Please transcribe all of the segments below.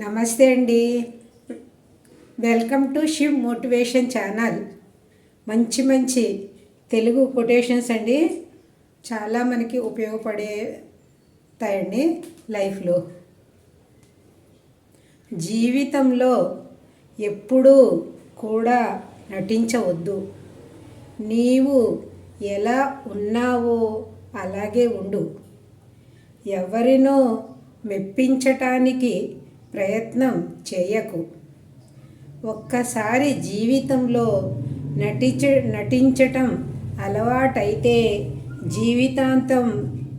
నమస్తే అండి. Welcome to Shiv motivation channel. మంచి మంచి తెలుగు కొటేషన్స్ అండి, చాలా మనకి ఉపయోగపడేతాయండి లైఫ్లో. జీవితంలో ఎప్పుడూ కూడా నటించవద్దు. నీవు ఎలా ఉన్నావో అలాగే ఉండు. ఎవరినో మెప్పించటానికి ప్రయత్నం చేయకు. ఒక్కసారి జీవితంలో నటించటం అలవాటైతే జీవితాంతం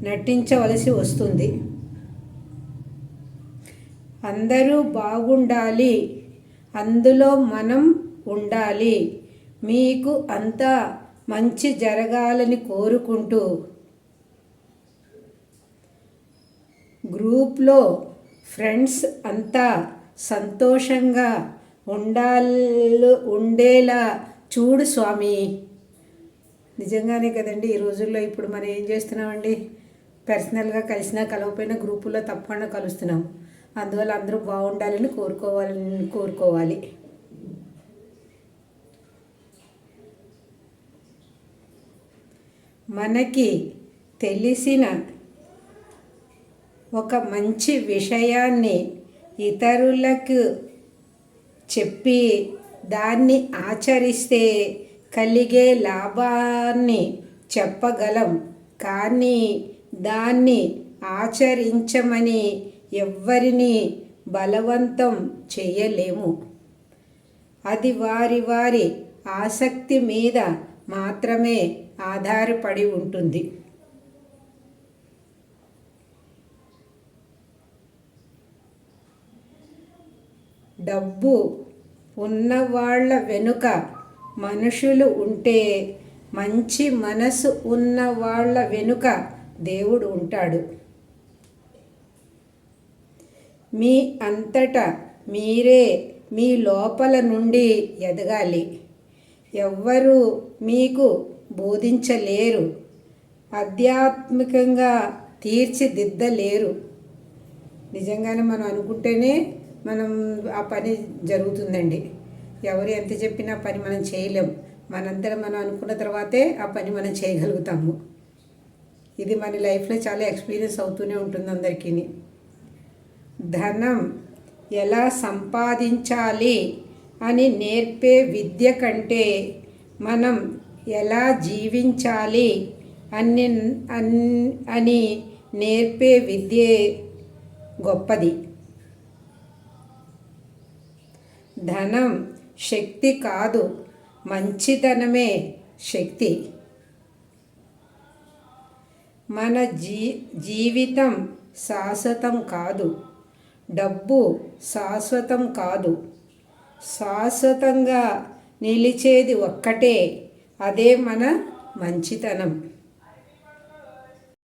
నటించవలసి వస్తుంది. అందరూ బాగుండాలి, అందులో మనం ఉండాలి. మీకు అంతా మంచి జరగాలని కోరుకుంటూ గ్రూప్లో ఫ్రెండ్స్ అంతా సంతోషంగా ఉండేలా చూడు స్వామి. నిజంగానే కదండి. ఈ రోజుల్లో ఇప్పుడు మనం ఏం చేస్తున్నామండి, పర్సనల్గా కలిసినా కలవకపోయినా గ్రూపుల్లో తప్పకుండా కలుస్తున్నాము. అందువల్ల అందరూ బాగుండాలని కోరుకోవాలి. మనకి తెలిసిన ఒక మంచి విషయాన్ని ఇతరులకు చెప్పి దాన్ని ఆచరిస్తే కలిగే లాభాన్ని చెప్పగలం, కానీ దాన్ని ఆచరించమని ఎవ్వరిని బలవంతం చేయలేము. అది వారి వారి ఆసక్తి మీద మాత్రమే ఆధారపడి ఉంటుంది. డబ్బు ఉన్నవాళ్ల వెనుక మనుషులు ఉంటే మంచి మనసు ఉన్న వాళ్ళ వెనుక దేవుడు ఉంటాడు. మీ అంతటా మీరే మీ లోపల నుండి ఎదగాలి. ఎవ్వరూ మీకు బోధించలేరు, ఆధ్యాత్మికంగా తీర్చిదిద్దలేరు. నిజంగానే మనం అనుకుంటేనే మనం ఆ పని జరుగుతుందండి. ఎవరు ఎంత చెప్పినా పని మనం చేయలేం. మనందరం మనం అనుకున్న తర్వాతే ఆ పని మనం చేయగలుగుతాము. ఇది మన లైఫ్లో చాలా ఎక్స్పీరియన్స్ అవుతూనే ఉంటుంది అందరికీ. ధనం ఎలా సంపాదించాలి అని నేర్పే విద్య కంటే మనం ఎలా జీవించాలి అని నేర్పే విద్యే గొప్పది. ధనం శక్తి కాదు, మంచితనమే శక్తి. మన జీవితం శాశ్వతం కాదు, డబ్బు శాశ్వతం కాదు. శాశ్వతంగా నిలిచేది ఒక్కటే, అదే మన మంచితనం.